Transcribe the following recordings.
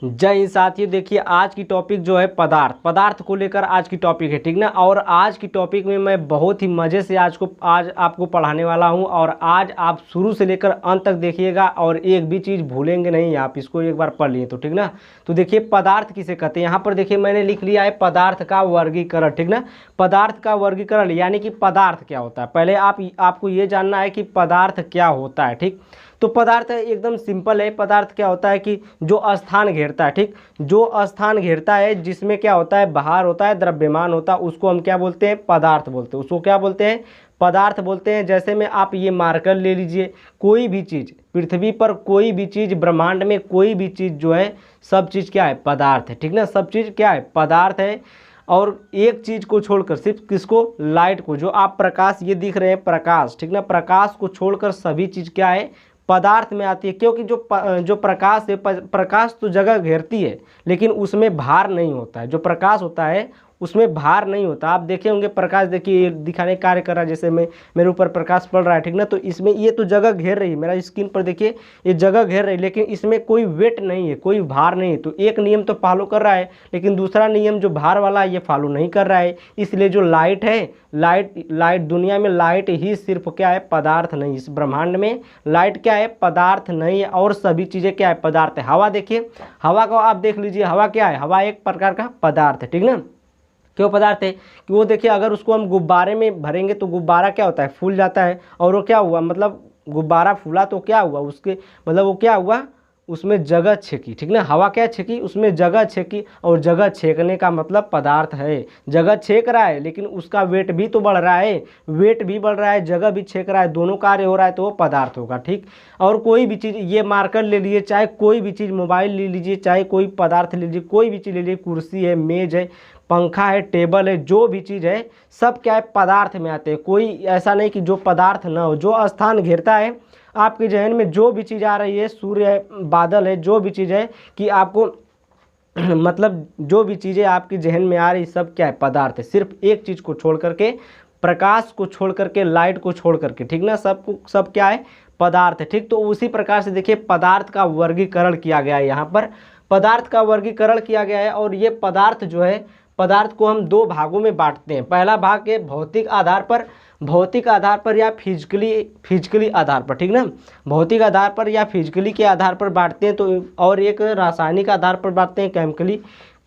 जय हिंद साथियों। देखिए आज की टॉपिक जो है पदार्थ को लेकर आज की टॉपिक है, ठीक ना। और आज की टॉपिक में मैं बहुत ही मज़े से आज आपको पढ़ाने वाला हूं और आज आप शुरू से लेकर अंत तक देखिएगा और एक भी चीज़ भूलेंगे नहीं। आप इसको एक बार पढ़ लिए तो ठीक ना। तो देखिए पदार्थ किसे कहते हैं, यहाँ पर देखिए मैंने लिख लिया है पदार्थ का वर्गीकरण, ठीक ना। पदार्थ का वर्गीकरण यानी कि पदार्थ क्या होता है। पहले आपको ये जानना है कि पदार्थ क्या होता है, ठीक। तो पदार्थ एकदम सिंपल है। पदार्थ क्या होता है कि जो स्थान घेरता है, ठीक, जो स्थान घेरता है जिसमें क्या होता है, बाहर होता है, द्रव्यमान होता है, उसको हम क्या बोलते हैं, पदार्थ बोलते हैं। उसको क्या बोलते हैं, पदार्थ बोलते हैं। जैसे में आप ये मार्कर ले लीजिए, कोई भी चीज़ पृथ्वी पर, कोई भी चीज़ ब्रह्मांड में, कोई भी चीज़ जो है सब चीज़ क्या है, पदार्थ है, ठीक ना। सब चीज़ क्या है, पदार्थ है। और एक चीज़ को छोड़कर, सिर्फ किसको, लाइट को, जो आप प्रकाश ये दिख रहे हैं प्रकाश, ठीक ना, प्रकाश को छोड़कर सभी चीज़ क्या है, पदार्थ में आती है। क्योंकि जो प्रकाश है, प्रकाश तो जगह घेरती है लेकिन उसमें भार नहीं होता है। जो प्रकाश होता है उसमें भार नहीं होता। आप देखे होंगे प्रकाश, देखिए दिखाने का कार्य कर रहा है, जैसे मेरे ऊपर प्रकाश पड़ रहा है, ठीक ना। तो इसमें ये तो जगह घेर रही है, मेरा स्क्रीन पर देखिए ये जगह घेर रही है, लेकिन इसमें कोई वेट नहीं है, कोई भार नहीं है। तो एक नियम तो फॉलो कर रहा है लेकिन दूसरा नियम जो भार वाला है ये फॉलो नहीं कर रहा है। इसलिए जो लाइट है, लाइट दुनिया में लाइट ही सिर्फ क्या है, पदार्थ नहीं। इस ब्रह्मांड में लाइट क्या है, पदार्थ नहीं है और सभी चीज़ें क्या है, पदार्थ है। हवा देखिए, हवा को आप देख लीजिए, हवा क्या है, हवा एक प्रकार का पदार्थ है, ठीक ना। क्यों पदार्थ है कि वो देखिए अगर उसको हम गुब्बारे में भरेंगे तो गुब्बारा क्या होता है, फूल जाता है। और वो क्या हुआ, मतलब गुब्बारा फूला तो क्या हुआ, उसके मतलब वो क्या हुआ, उसमें जगह छेकी, ठीक ना। हवा क्या छेकी, उसमें जगह छेकी, और जगह छेकने का मतलब पदार्थ है। जगह छेक रहा है लेकिन उसका वेट भी तो बढ़ रहा है, वेट भी बढ़ रहा है, जगह भी छेक रहा है, दोनों कार्य हो रहा है तो वो पदार्थ होगा, ठीक। और कोई भी चीज़, ये मार्कर ले लीजिए, चाहे कोई भी चीज़, मोबाइल ले लीजिए, चाहे कोई पदार्थ ले लीजिए, कोई भी चीज़ ले लीजिए, कुर्सी है, मेज है, पंखा है, टेबल है, जो भी चीज़ है सब क्या है, पदार्थ में आते हैं। कोई ऐसा नहीं कि जो पदार्थ ना हो। जो स्थान घेरता है आपके जहन में, जो भी चीज़ आ रही है, सूर्य है, बादल है, जो भी चीज़ है कि आपको मतलब जो भी चीज़ें आपके जहन में आ रही सब क्या है, पदार्थ है। सिर्फ एक चीज़ को छोड़ करके, प्रकाश को छोड़ करके, लाइट को छोड़ करके, ठीक ना, सब क्या है, पदार्थ है, ठीक। तो उसी प्रकार से देखिए पदार्थ का वर्गीकरण किया गया है। यहाँ पर पदार्थ का वर्गीकरण किया गया है और ये पदार्थ जो है, पदार्थ को हम दो भागों में बांटते हैं। पहला भाग है भौतिक आधार पर या फिजिकली आधार पर, ठीक ना। भौतिक आधार पर या फिजिकली के आधार पर बांटते हैं। तो और एक रासायनिक आधार पर बांटते हैं,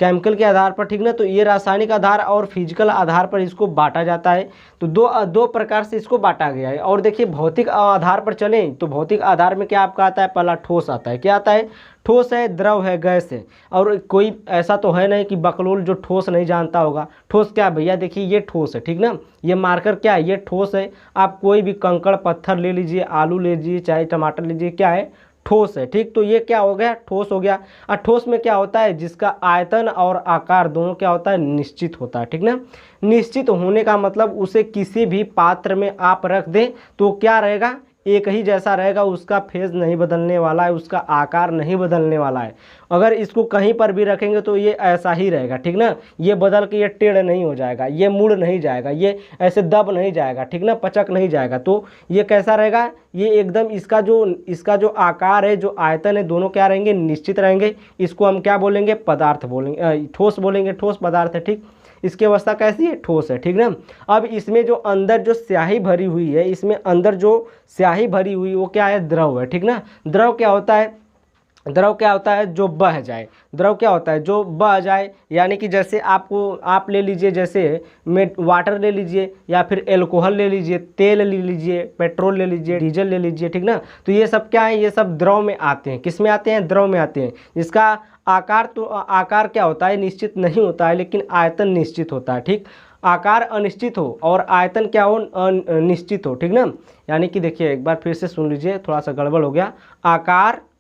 केमिकल के आधार पर, ठीक ना। तो ये रासायनिक आधार और फिजिकल आधार पर इसको बांटा जाता है। तो दो प्रकार से इसको बांटा गया है। और देखिए भौतिक आधार पर चलें तो भौतिक आधार में क्या आपका आता है, पहला ठोस आता है। क्या आता है, ठोस है, द्रव है, गैस है। और कोई ऐसा तो है नहीं कि बकलोल जो ठोस नहीं जानता होगा। ठोस क्या भैया, देखिए ये ठोस है, ठीक ना। ये मार्कर क्या है, ये ठोस है। आप कोई भी कंकड़ पत्थर ले लीजिए, आलू ले लीजिए, चाहे टमाटर लीजिए, क्या है, ठोस है, ठीक। तो ये क्या हो गया, ठोस हो गया। और ठोस में क्या होता है, जिसका आयतन और आकार दोनों क्या होता है, निश्चित होता है, ठीक ना। निश्चित होने का मतलब उसे किसी भी पात्र में आप रख दें तो क्या रहेगा, एक ही जैसा रहेगा, उसका फेज नहीं बदलने वाला है, उसका आकार नहीं बदलने वाला है। अगर इसको कहीं पर भी रखेंगे तो ये ऐसा ही रहेगा, ठीक ना। ये बदल के ये टेढ़ नहीं हो जाएगा, ये मुड़ नहीं जाएगा, ये ऐसे दब नहीं जाएगा, ठीक ना, पचक नहीं जाएगा। तो ये कैसा रहेगा, ये एकदम इसका जो आकार है, जो आयतन है, दोनों क्या रहेंगे, निश्चित रहेंगे। इसको हम क्या बोलेंगे, पदार्थ बोलेंगे, ठोस बोलेंगे, ठोस पदार्थ है, ठीक। इसकी अवस्था कैसी है, ठोस है, ठीक ना। अब इसमें जो अंदर जो स्याही भरी हुई है, इसमें अंदर जो स्याही भरी हुई वो क्या है, द्रव है, ठीक ना। द्रव क्या होता है, द्रव क्या होता है, जो बह जाए। द्रव क्या होता है, जो बह जाए। यानी कि जैसे आप ले लीजिए, जैसे वाटर ले लीजिए या फिर एल्कोहल ले लीजिए, तेल ले लीजिए, पेट्रोल ले लीजिए, डीजल ले लीजिए, ठीक ना। तो ये सब क्या है, ये सब द्रव में आते हैं। किस में आते हैं, द्रव में आते हैं। इसका आकार क्या होता है, निश्चित नहीं होता है, लेकिन आयतन निश्चित होता है, ठीक। आकार अनिश्चित हो और आयतन क्या हो, निश्चित हो, ठीक ना। यानी कि देखिए एक बार फिर से सुन लीजिए, थोड़ा सा गड़बड़ हो गया।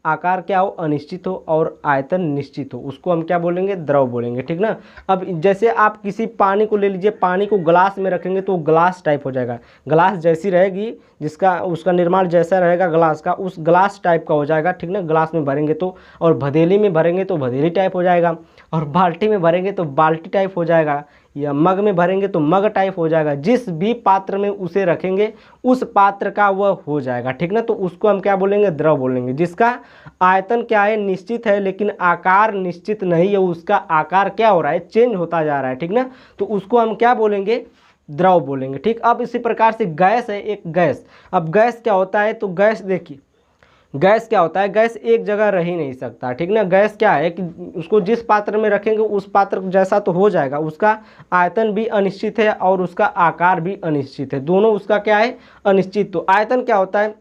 आकार क्या हो, अनिश्चित हो, और आयतन निश्चित हो, उसको हम क्या बोलेंगे, द्रव बोलेंगे, ठीक ना। अब जैसे आप किसी पानी को ले लीजिए, पानी को ग्लास में रखेंगे तो ग्लास टाइप हो जाएगा। ग्लास जैसी रहेगी, उसका निर्माण जैसा रहेगा ग्लास का, उस ग्लास टाइप का हो जाएगा, ठीक ना। ग्लास में भरेंगे तो, और भदेली में भरेंगे तो भदेली टाइप हो जाएगा, और बाल्टी में भरेंगे तो बाल्टी टाइप हो जाएगा। या मग में भरेंगे तो मग टाइप हो जाएगा। जिस भी पात्र में उसे रखेंगे उस पात्र का वह हो जाएगा, ठीक ना। तो उसको हम क्या बोलेंगे, द्रव बोलेंगे। जिसका आयतन क्या है, निश्चित है, लेकिन आकार निश्चित नहीं है, उसका आकार क्या हो रहा है, चेंज होता जा रहा है, ठीक ना। तो उसको हम क्या बोलेंगे, द्रव बोलेंगे, ठीक। अब इसी प्रकार से गैस है, एक गैस। अब गैस क्या होता है, तो गैस देखिए, गैस क्या होता है, गैस एक जगह रह ही नहीं सकता, ठीक ना। गैस क्या है कि उसको जिस पात्र में रखेंगे उस पात्र जैसा तो हो जाएगा, उसका आयतन भी अनिश्चित है और उसका आकार भी अनिश्चित है, दोनों उसका क्या है, अनिश्चित। तो आयतन क्या होता है,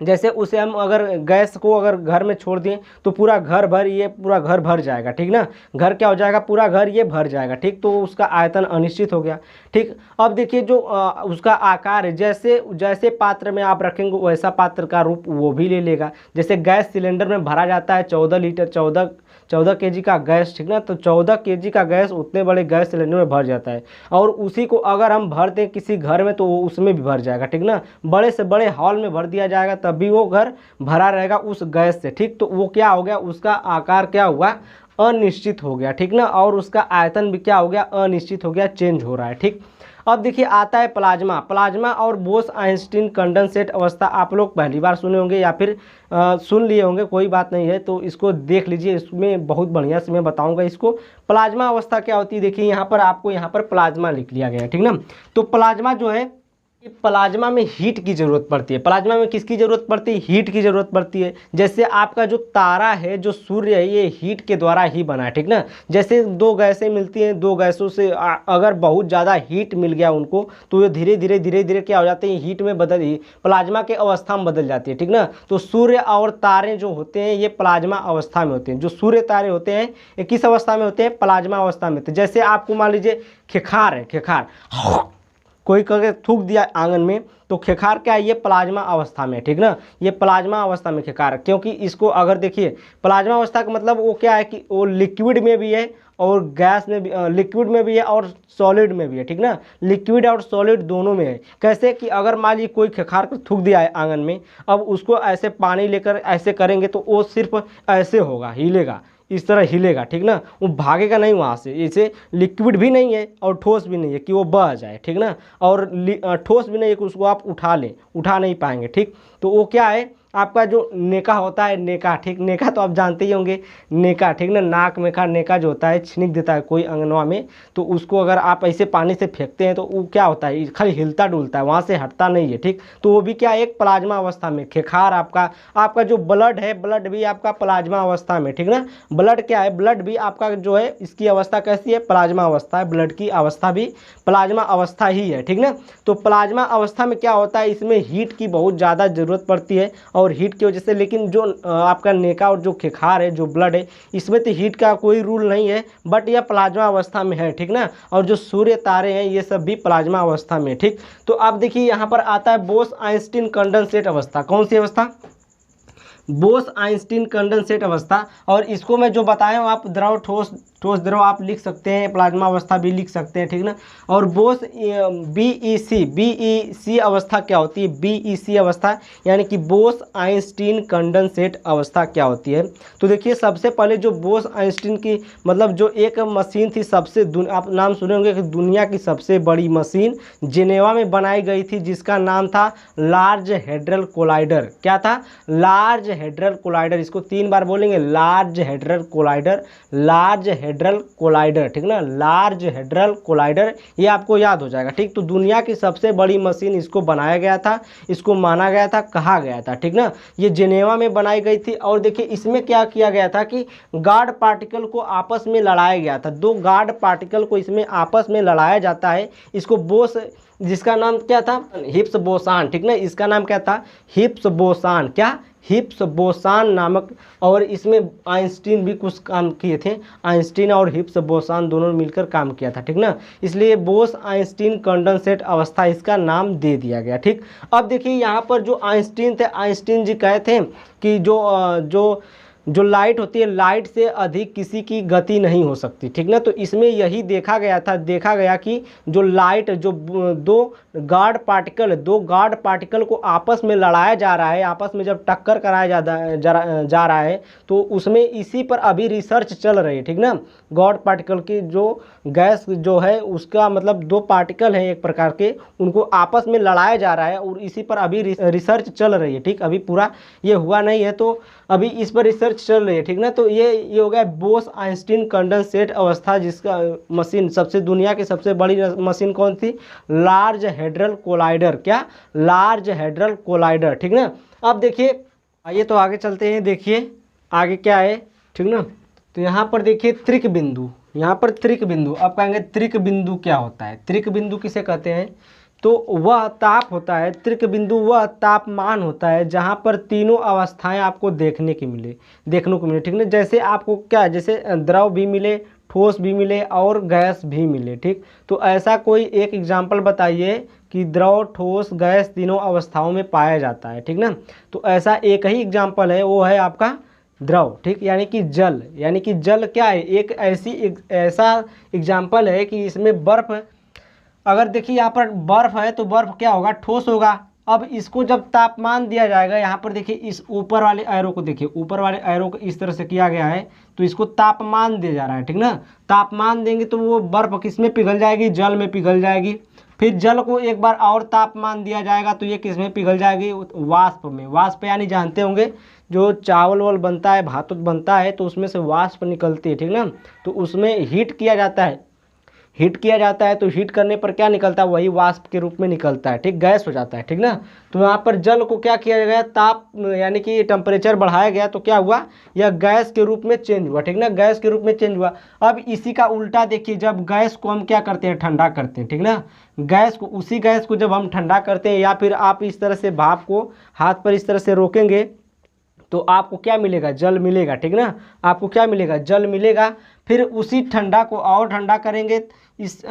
जैसे उसे हम अगर गैस को अगर घर में छोड़ दिए तो पूरा घर भर, ये पूरा घर भर जाएगा, ठीक ना। घर क्या हो जाएगा, पूरा घर ये भर जाएगा, ठीक। तो उसका आयतन अनिश्चित हो गया, ठीक। अब देखिए जो उसका आकार है, जैसे जैसे पात्र में आप रखेंगे वैसा पात्र का रूप वो भी ले लेगा। जैसे गैस सिलेंडर में भरा जाता है 14 लीटर, 14 केजी का गैस, ठीक ना। तो 14 केजी का गैस उतने बड़े गैस सिलेंडर में भर जाता है, और उसी को अगर हम भर दें किसी घर में तो वो उसमें भी भर जाएगा, ठीक ना। बड़े से बड़े हॉल में भर दिया जाएगा तब भी वो घर भरा रहेगा उस गैस से, ठीक। तो वो क्या हो गया, उसका आकार क्या हुआ, अनिश्चित हो गया, ठीक ना। और उसका आयतन भी क्या हो गया, अनिश्चित हो गया, चेंज हो रहा है, ठीक। अब देखिए आता है प्लाज्मा। प्लाज्मा और बोस आइंस्टीन कंडेंसेट अवस्था आप लोग पहली बार सुने होंगे या फिर सुन लिए होंगे, कोई बात नहीं है, तो इसको देख लीजिए, इसमें बहुत बढ़िया से मैं बताऊंगा इसको। प्लाज्मा अवस्था क्या होती है, देखिए यहाँ पर आपको यहाँ पर प्लाज्मा लिख लिया गया है, ठीक ना। तो प्लाज्मा जो है, प्लाज्मा में हीट की ज़रूरत पड़ती है। प्लाज्मा में किसकी ज़रूरत पड़ती है, हीट की ज़रूरत पड़ती है। जैसे आपका जो तारा है, जो सूर्य है, ये हीट के द्वारा ही बना है, ठीक ना। जैसे दो गैसें मिलती हैं, दो गैसों से अगर बहुत ज़्यादा हीट मिल गया उनको तो ये धीरे धीरे क्या हो जाते हैं, हीट में बदल, प्लाज्मा के अवस्था में बदल जाती है, ठीक ना। तो सूर्य और तारे जो होते हैं ये प्लाज्मा अवस्था में होते हैं। जो सूर्य तारे होते हैं ये किस अवस्था में होते हैं, प्लाज्मा अवस्था में होते हैं। जैसे आपको मान लीजिए खेखार है, खेखार कोई करके थूक दिया आंगन में तो खेखार क्या है, ये प्लाज्मा अवस्था में, ठीक ना। ये प्लाज्मा अवस्था में खेखार, क्योंकि इसको अगर देखिए प्लाज्मा अवस्था का मतलब वो क्या है कि वो लिक्विड में भी है और गैस में भी, लिक्विड में भी है और सॉलिड में भी है, ठीक ना। लिक्विड और सॉलिड दोनों में है। कैसे कि अगर मान लीजिए कोई खेखार को थूक दिया है आंगन में, अब उसको ऐसे पानी लेकर ऐसे करेंगे तो वो सिर्फ ऐसे होगा, हिलेगा, इस तरह हिलेगा, ठीक ना। वो भागेगा नहीं वहाँ से। इसे लिक्विड भी नहीं है और ठोस भी नहीं है कि वो बह जाए, ठीक ना। और ठोस भी नहीं है कि उसको आप उठा लें, उठा नहीं पाएंगे, ठीक। तो वो क्या है, आपका जो नेका होता है, नेका, ठीक। नेका तो आप जानते ही होंगे, नेका, ठीक ना। नाक में का नेका जो होता है, छिनिक देता है कोई अंगनवा में, तो उसको अगर आप ऐसे पानी से फेंकते हैं तो वो क्या होता है, खाली हिलता डुलता है, वहाँ से हटता नहीं है, ठीक। तो वो भी क्या है, एक प्लाज्मा अवस्था में। खेखार आपका जो ब्लड है, ब्लड भी आपका प्लाज्मा अवस्था में, ठीक ना। ब्लड क्या है, ब्लड भी आपका जो है इसकी अवस्था कैसी है, प्लाज्मा अवस्था है। ब्लड की अवस्था भी प्लाज्मा अवस्था ही है, ठीक ना। तो प्लाज्मा अवस्था में क्या होता है, इसमें हीट की बहुत ज़्यादा ज़रूरत पड़ती है और हीट की वजह से, लेकिन जो आपका नेका और जो खेखार है, जो ब्लड है, इसमें तो हीट का कोई रूल नहीं है, बट यह प्लाज्मा अवस्था में है, ठीक ना। और जो सूर्य तारे हैं ये सब भी प्लाज्मा अवस्था में, ठीक। तो अब देखिए यहाँ पर आता है बोस आइंस्टीन कंडेंसेट अवस्था। कौन सी अवस्था, बोस आइंस्टीन कंडेंसेट अवस्था। और इसको मैं जो बताया हूँ, आप द्रव, ठोस, ठोस द्रव आप लिख सकते हैं, प्लाज्मा अवस्था भी लिख सकते हैं, ठीक ना। और बोस बीईसी अवस्था क्या होती है, बीईसी अवस्था यानी कि बोस आइंस्टीन कंडेंसेट अवस्था क्या होती है। तो देखिए सबसे पहले जो बोस आइंस्टीन की मतलब जो एक मशीन थी, सबसे आप नाम सुने होंगे कि दुनिया की सबसे बड़ी मशीन जेनेवा में बनाई गई थी, जिसका नाम था लार्ज हेड्रल कोलाइडर। क्या था, लार्ज हेड्रल कोलाइडर। इसको 3 बार बोलेंगे, large hadron collider, large hadron collider, ठीक ना। लार्ज हेड्रल कोलाइडर, ये आपको याद हो जाएगा, ठीक। तो दुनिया की सबसे बड़ी मशीन इसको बनाया गया था, इसको माना गया था, कहा गया था, ठीक ना। ये जेनेवा में बनाई गई थी। और देखिए इसमें क्या किया गया था कि गार्ड पार्टिकल को आपस में लड़ाया गया था। 2 गार्ड पार्टिकल को इसमें आपस में लड़ाया जाता है। इसको बोस, जिसका नाम क्या था, हिप्स बोसान, ठीक ना। इसका नाम क्या था, हिप्स बोसान, क्या, हिप्स बोसान नामक। और इसमें आइंस्टीन भी कुछ काम किए थे, आइंस्टीन और हिप्स बोसान दोनों ने मिलकर काम किया था, ठीक ना। इसलिए बोस आइंस्टीन कंडेंसेट अवस्था इसका नाम दे दिया गया, ठीक। अब देखिए यहाँ पर जो आइंस्टीन थे, आइंस्टीन जी कहे थे कि जो जो लाइट होती है, लाइट से अधिक किसी की गति नहीं हो सकती, ठीक ना। तो इसमें यही देखा गया कि जो लाइट, जो दो गार्ड पार्टिकल को आपस में लड़ाया जा रहा है, आपस में जब टक्कर कराया जा रहा है, तो उसमें इसी पर अभी रिसर्च चल रही है, ठीक ना। गॉड पार्टिकल की जो गैस जो है, उसका मतलब दो पार्टिकल हैं एक प्रकार के, उनको आपस में लड़ाया जा रहा है और इसी पर अभी रिसर्च चल रही है, ठीक। अभी पूरा ये हुआ नहीं है, तो अभी इस पर रिसर्च चल रही है, ठीक ना। तो ये हो गया बोस आइंस्टीन कंडेंसेट अवस्था, जिसका मशीन सबसे दुनिया की सबसे बड़ी मशीन कौन थी? Large hadron collider. क्या? लार्ज हेड्रल कोलाइडर, ठीक ना। अब देखिए, आइए तो आगे चलते हैं। देखिए आगे क्या है, ठीक ना। तो यहाँ पर देखिए त्रिक बिंदु, यहाँ पर त्रिक बिंदु। अब कहेंगे त्रिक बिंदु क्या होता है? त्रिक बिंदु किसे कहते हैं? तो वह ताप होता है, त्रिक बिंदु वह तापमान होता है जहाँ पर तीनों अवस्थाएं आपको देखने को मिले, ठीक ना। जैसे आपको क्या है, जैसे द्रव भी मिले, ठोस भी मिले और गैस भी मिले, ठीक। तो ऐसा कोई एक एग्जाम्पल बताइए कि द्रव, ठोस, गैस तीनों अवस्थाओं में पाया जाता है, ठीक ना। तो ऐसा एक ही एग्जाम्पल है, वो है आपका द्रव, ठीक, यानी कि जल। यानी कि जल क्या है? एक ऐसा एग्जाम्पल है कि इसमें बर्फ़, अगर देखिए यहाँ पर बर्फ़ है तो बर्फ़ क्या होगा? ठोस होगा। अब इसको जब तापमान दिया जाएगा, यहाँ पर देखिए इस ऊपर वाले एरो को देखिए, ऊपर वाले एरो को इस तरह से किया गया है, तो इसको तापमान दिया जा रहा है, ठीक ना। तापमान देंगे तो वो बर्फ़ किस में पिघल जाएगी? जल में पिघल जाएगी। फिर जल को एक बार और तापमान दिया जाएगा तो ये किस में पिघल जाएगी? वाष्प में। वाष्प यानी जानते होंगे जो चावल वाल बनता है, भात बनता है, तो उसमें से वाष्प निकलती है, ठीक ना। तो उसमें हीट किया जाता है, तो हीट करने पर क्या निकलता है? वही वाष्प के रूप में निकलता है, ठीक, गैस हो जाता है, ठीक ना। तो यहाँ पर जल को क्या किया गया? ताप यानी कि टेम्परेचर बढ़ाया गया, तो क्या हुआ? यह गैस के रूप में चेंज हुआ, ठीक ना, गैस के रूप में चेंज हुआ। अब इसी का उल्टा देखिए, जब गैस को हम क्या करते हैं? ठंडा करते हैं, ठीक ना। उसी गैस को जब हम ठंडा करते हैं, या फिर आप इस तरह से भाप को हाथ पर इस तरह से रोकेंगे तो आपको क्या मिलेगा? जल मिलेगा, ठीक ना। आपको क्या मिलेगा? जल मिलेगा। फिर उसी ठंडा को और ठंडा करेंगे, इस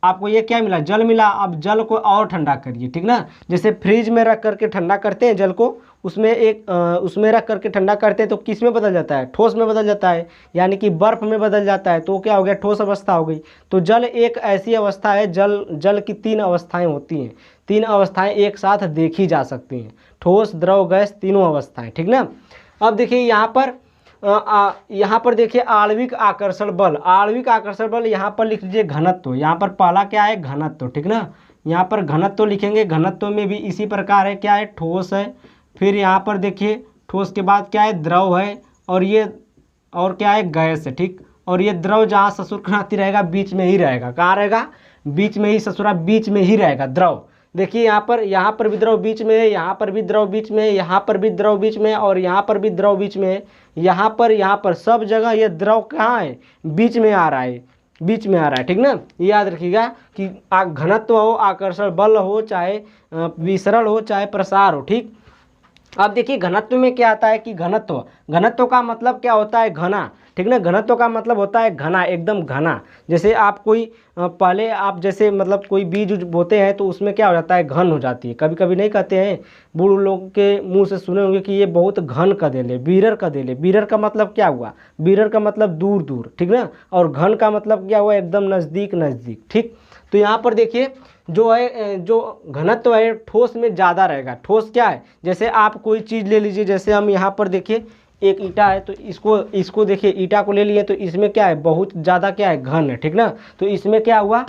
आपको ये क्या मिला? जल मिला। अब जल को और ठंडा करिए, ठीक ना। जैसे फ्रिज में रख करके ठंडा करते हैं जल को, उसमें रख करके ठंडा करते हैं तो किस में बदल जाता है? ठोस में बदल जाता है, यानी कि बर्फ़ में बदल जाता है। तो क्या हो गया? ठोस अवस्था हो गई। तो जल एक ऐसी अवस्था है, जल की तीन अवस्थाएं होती हैं, तीन अवस्थाएं एक साथ देखी जा सकती हैं, ठोस, द्रव, गैस, तीनों अवस्थाएं, ठीक ना। अब देखिए यहाँ पर देखिए आणविक आकर्षण बल, यहाँ पर लिख लीजिए घनत्व। यहाँ पर पहला क्या है? घनत्व, ठीक ना। यहाँ पर घनत्व लिखेंगे। घनत्व में भी इसी प्रकार है, क्या है? ठोस है। फिर यहाँ पर देखिए ठोस के बाद क्या है? द्रव है, और क्या है? गैस है, ठीक। और ये द्रव जहाँ ससुर खनाती रहेगा बीच में ही रहेगा। कहाँ रहेगा? बीच में ही, ससुरा बीच में ही रहेगा द्रव। देखिए यहाँ पर भी द्रव बीच में है, यहाँ पर भी द्रव बीच में है, यहाँ पर भी द्रव बीच में है, और यहाँ पर भी द्रव बीच में है। यहाँ पर सब जगह ये द्रव कहाँ है? बीच में आ रहा है, ठीक ना। ये याद रखिएगा कि घनत्व हो, आकर्षण बल हो, चाहे विसरण हो, चाहे प्रसार हो, ठीक। अब देखिए घनत्व में क्या आता है कि घनत्व का मतलब क्या होता है? घना, ठीक ना। घनत्व का मतलब होता है घना, एकदम घना। जैसे आप कोई पहले आप जैसे मतलब कोई बीज बोते हैं तो उसमें क्या हो जाता है? घन हो जाती है। कभी कभी नहीं कहते हैं, बूढ़ लोग के मुंह से सुने होंगे कि ये बहुत घन कदेले, बीरर कदेले। बीरर का मतलब क्या हुआ? बीरर का मतलब दूर दूर, ठीक ना। और घन का मतलब क्या हुआ? एकदम नज़दीक नज़दीक, ठीक। तो यहाँ पर देखिए जो घनत्व है ठोस में ज़्यादा रहेगा। ठोस क्या है? जैसे आप कोई चीज़ ले लीजिए, जैसे हम यहाँ पर देखिए एक ईंटा है, तो इसको देखिए, ईंटा को ले लिए तो इसमें क्या है? बहुत ज़्यादा क्या है? घन है, ठीक ना। तो इसमें क्या हुआ?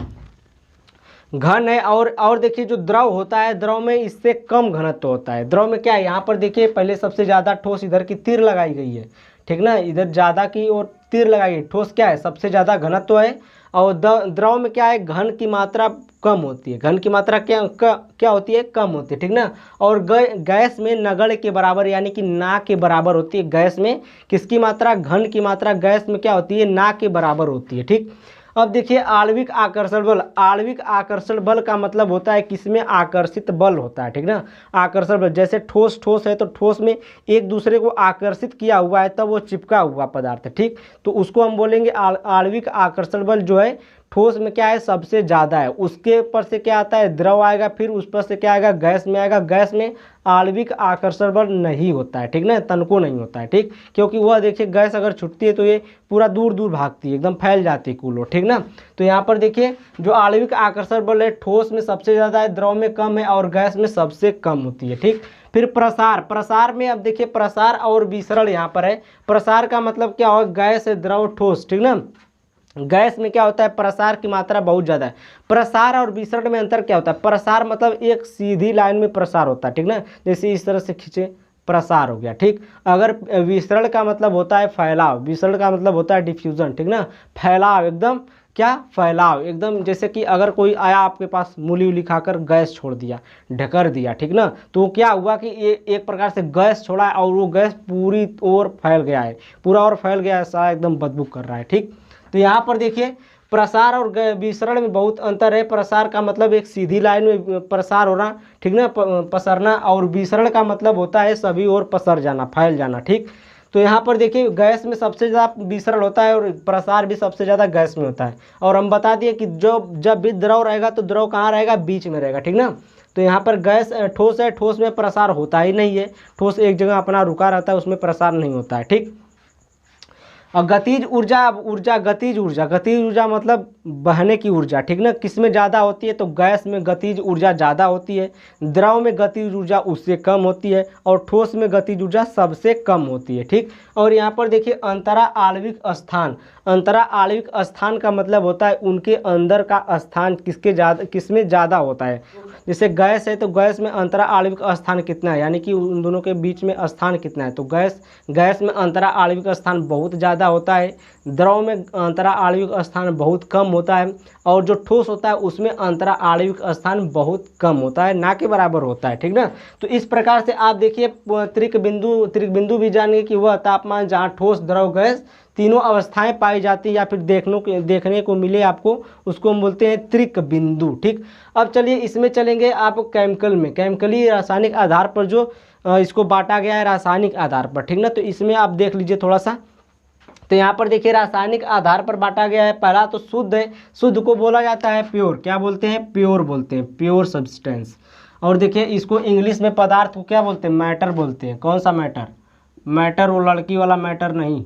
घन है। और देखिए जो द्रव होता है, द्रव में इससे कम घनत्व होता है। द्रव में क्या है? यहाँ पर देखिए पहले सबसे ज़्यादा ठोस इधर की तीर लगाई गई है, ठीक ना, इधर ज़्यादा की और तीर लगाई है। ठोस क्या है? सबसे ज़्यादा घनत्व है। और द्रव में क्या है? घन की मात्रा कम होती है। घन की मात्रा क्या होती है? कम होती है, ठीक ना। और गैस में नगण्य के बराबर, यानी कि ना के बराबर होती है। गैस में किसकी मात्रा? घन की मात्रा गैस में क्या होती है? ना के बराबर होती है, ठीक। अब देखिए आणविक आकर्षण बल का मतलब होता है किसमें? आकर्षित बल होता है, ठीक ना। आकर्षण बल, जैसे ठोस है तो ठोस में एक दूसरे को आकर्षित किया हुआ है तब वो चिपका हुआ पदार्थ है, ठीक। तो उसको हम बोलेंगे आणविक आकर्षण बल जो है ठोस में क्या है सबसे ज़्यादा है, उसके ऊपर से क्या आता है द्रव आएगा, फिर उस पर से क्या आएगा गैस में आएगा। गैस में आणविक आकर्षण बल नहीं होता है, ठीक ना, तनको नहीं होता है, ठीक, क्योंकि वह देखिए गैस अगर छुटती है तो ये पूरा दूर दूर भागती है, एकदम फैल जाती है कूलो, ठीक ना। तो यहाँ पर देखिए जो आणविक आकर्षण बल है ठोस में सबसे ज़्यादा है, द्रव में कम है और गैस में सबसे कम होती है, ठीक। फिर प्रसार, प्रसार में अब देखिए प्रसार और विसरण यहाँ पर है। प्रसार का मतलब क्या होगा, गैस है द्रव ठोस, ठीक ना। गैस में क्या होता है प्रसार की मात्रा बहुत ज़्यादा है। प्रसार और विसरण में अंतर क्या होता है, प्रसार मतलब एक सीधी लाइन में प्रसार होता है, ठीक ना, जैसे इस तरह से खींचे प्रसार हो गया, ठीक। अगर विसरण का मतलब होता है फैलाव, विसरण का मतलब होता है डिफ्यूजन, ठीक ना, फैलाव एकदम क्या फैलाव एकदम, जैसे कि अगर कोई आया आपके पास मूली उली खाकर गैस छोड़ दिया, ढकर दिया, ठीक ना, तो क्या हुआ कि ये एक प्रकार से गैस छोड़ा है और वो गैस पूरी ओर फैल गया है, पूरा और फैल गया है, सारा एकदम बदबू कर रहा है, ठीक। तो यहाँ पर देखिए प्रसार और विसरण में बहुत अंतर है। प्रसार का मतलब एक सीधी लाइन में प्रसार होना, ठीक ना, पसरना, और विसरण का मतलब होता है सभी ओर पसर जाना, फैल जाना, ठीक। तो यहाँ पर देखिए गैस में सबसे ज़्यादा विसरण होता है और प्रसार भी सबसे ज़्यादा गैस में होता है। और हम बता दिए कि जब भी द्रव रहेगा तो द्रव कहाँ रहेगा, बीच में रहेगा, ठीक ना। तो यहाँ पर गैस ठोस है, ठोस में प्रसार होता ही नहीं है, ठोस एक जगह अपना रुका रहता है, उसमें प्रसार नहीं होता है, ठीक। और गतिज ऊर्जा, गतिज ऊर्जा, गतिज ऊर्जा मतलब बहने की ऊर्जा, ठीक ना, किसमें ज़्यादा होती है, तो गैस में गतिज ऊर्जा ज़्यादा होती है, द्रव में गतिज ऊर्जा उससे कम होती है और ठोस में गतिज ऊर्जा सबसे कम होती है, ठीक। और यहाँ पर देखिए अंतरा आणविक स्थान, अंतरा आणविक स्थान का मतलब होता है उनके अंदर का स्थान किसमें ज़्यादा होता है। जैसे गैस है तो गैस में अंतरा आणविक स्थान कितना है, यानी कि उन दोनों के बीच में स्थान कितना है, तो गैस में अंतरा आणविक स्थान बहुत ज़्यादा होता है, द्रव में अंतरा आणविक स्थान बहुत कम होता है, और जो ठोस होता है उसमें अंतरा आणविक स्थान बहुत कम होता है, ना के बराबर होता है, ठीक ना। तो इस प्रकार से आप देखिए त्रिक बिंदु भी जानिए कि वह तापमान जहाँ ठोस द्रव गैस तीनों अवस्थाएं पाई जाती है या फिर देखने को मिले आपको, उसको हम बोलते हैं त्रिक बिंदु, ठीक। अब चलिए इसमें चलेंगे आप केमिकल में, केमिकली रासायनिक आधार पर जो इसको बांटा गया है रासायनिक आधार पर, ठीक ना। तो इसमें आप देख लीजिए थोड़ा सा, तो यहाँ पर देखिए रासायनिक आधार पर बांटा गया है। पहला तो शुद्ध है, शुद्ध को बोला जाता है प्योर, क्या बोलते हैं, प्योर बोलते हैं, प्योर सब्सटेंस। और देखिए इसको इंग्लिश में पदार्थ को क्या बोलते हैं, मैटर बोलते हैं। कौन सा मैटर, मैटर वो लड़की वाला मैटर नहीं,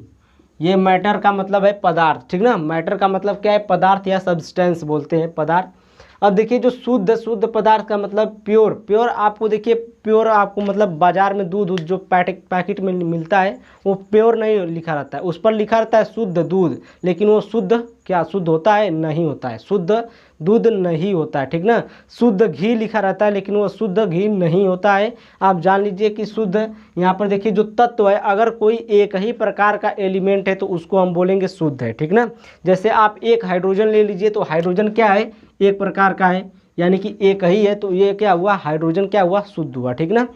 ये मैटर का मतलब है पदार्थ, ठीक ना। मैटर का मतलब क्या है, पदार्थ या सब्सटेंस बोलते हैं, पदार्थ। अब देखिए जो शुद्ध पदार्थ का मतलब प्योर आपको देखिए प्योर आपको मतलब बाजार में दूध जो पैकेट में मिलता है वो प्योर नहीं लिखा रहता है, उस पर लिखा रहता है शुद्ध दूध, लेकिन वो शुद्ध क्या शुद्ध होता है, नहीं होता है, शुद्ध दूध नहीं होता है, ठीक ना। शुद्ध घी लिखा रहता है लेकिन वो शुद्ध घी नहीं होता है। आप जान लीजिए कि शुद्ध, यहाँ पर देखिए जो तत्व है अगर कोई एक ही प्रकार का एलिमेंट है तो उसको हम बोलेंगे शुद्ध है, ठीक ना। जैसे आप एक हाइड्रोजन ले लीजिए तो हाइड्रोजन क्या है, एक प्रकार का है, यानी कि एक ही है, तो ये क्या हुआ, हाइड्रोजन क्या हुआ, शुद्ध हुआ, ठीक ना।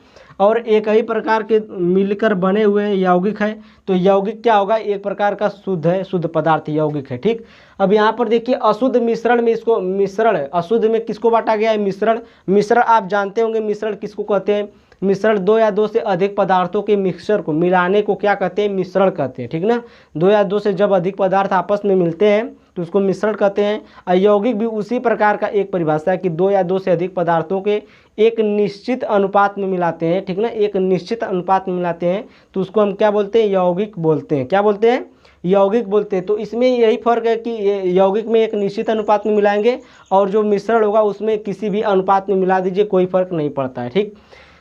और एक ही प्रकार के मिलकर बने हुए यौगिक है तो यौगिक क्या होगा, एक प्रकार का शुद्ध है, शुद्ध पदार्थ यौगिक है, ठीक। अब यहाँ पर देखिए अशुद्ध मिश्रण में, इसको मिश्रण है, अशुद्ध में किसको बांटा गया है, मिश्रण। मिश्रण आप जानते होंगे मिश्रण किसको कहते हैं, मिश्रण दो या दो से अधिक पदार्थों के मिक्सचर को मिलाने को क्या कहते हैं, मिश्रण कहते हैं, ठीक ना। दो या दो से जब अधिक पदार्थ आपस में मिलते हैं तो उसको मिश्रण कहते हैं। अयौगिक भी उसी प्रकार का एक परिभाषा है कि दो या दो से अधिक पदार्थों के एक निश्चित अनुपात में मिलाते हैं, ठीक ना, एक निश्चित अनुपात में मिलाते हैं तो उसको हम क्या बोलते हैं, यौगिक बोलते हैं। क्या बोलते हैं, यौगिक बोलते हैं। तो इसमें यही फर्क है कि यौगिक में एक निश्चित अनुपात में मिलाएंगे और जो मिश्रण होगा उसमें किसी भी अनुपात में मिला दीजिए, कोई फर्क नहीं पड़ता है, ठीक।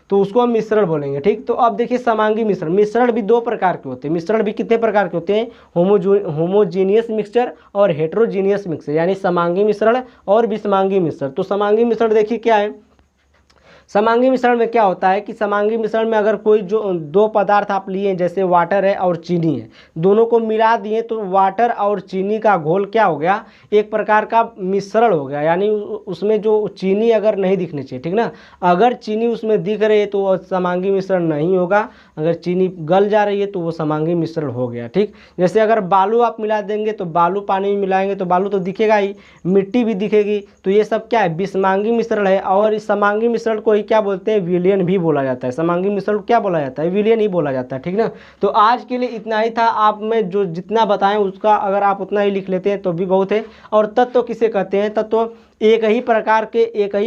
तो उसको हम मिश्रण बोलेंगे, ठीक। तो अब देखिए समांगी मिश्रण, मिश्रण भी दो प्रकार के होते हैं। मिश्रण भी कितने प्रकार के होते हैं, होमोजीनियस मिक्सचर और हेट्रोजीनियस मिक्सचर, यानी समांगी मिश्रण और विषमांगी मिश्रण। तो समांगी मिश्रण देखिए क्या है, समांगी मिश्रण में क्या होता है कि समांगी मिश्रण में अगर कोई जो दो पदार्थ आप लिए जैसे वाटर है और चीनी है, दोनों को मिला दिए तो वाटर और चीनी का घोल क्या हो गया, एक प्रकार का मिश्रण हो गया, यानी उसमें जो चीनी अगर नहीं दिखनी चाहिए, ठीक ना, अगर चीनी उसमें दिख रही है तो वो समांगी मिश्रण नहीं होगा, अगर चीनी गल जा रही है तो वो समांगी मिश्रण हो गया, ठीक। जैसे अगर बालू आप मिला देंगे तो बालू पानी में मिलाएंगे तो बालू तो दिखेगा ही, मिट्टी भी दिखेगी, तो ये सब क्या है, विषमांगी मिश्रण है। और इस समांगी मिश्रण को ही क्या बोलते हैं, विलयन भी बोला जाता है। समांगी मिश्रण को क्या बोला जाता है, विलयन ही बोला जाता है, ठीक ना। तो आज के लिए इतना ही था। आप में जो जितना बताएं उसका अगर आप उतना ही लिख लेते हैं तो भी बहुत है। और तत्व किसे कहते हैं, तत्व एक ही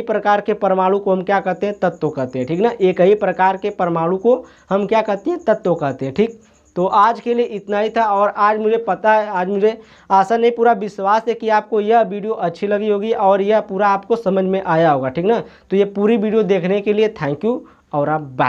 प्रकार के परमाणु को हम क्या कहते हैं, तत्व कहते हैं, ठीक ना। एक ही प्रकार के परमाणु को हम क्या कहते हैं, तत्व कहते हैं, ठीक। तो आज के लिए इतना ही था। और आज मुझे पता है, आज मुझे आशा नहीं पूरा विश्वास है कि आपको यह वीडियो अच्छी लगी होगी और यह पूरा आपको समझ में आया होगा, ठीक ना। तो ये पूरी वीडियो देखने के लिए थैंक यू और आप बाय।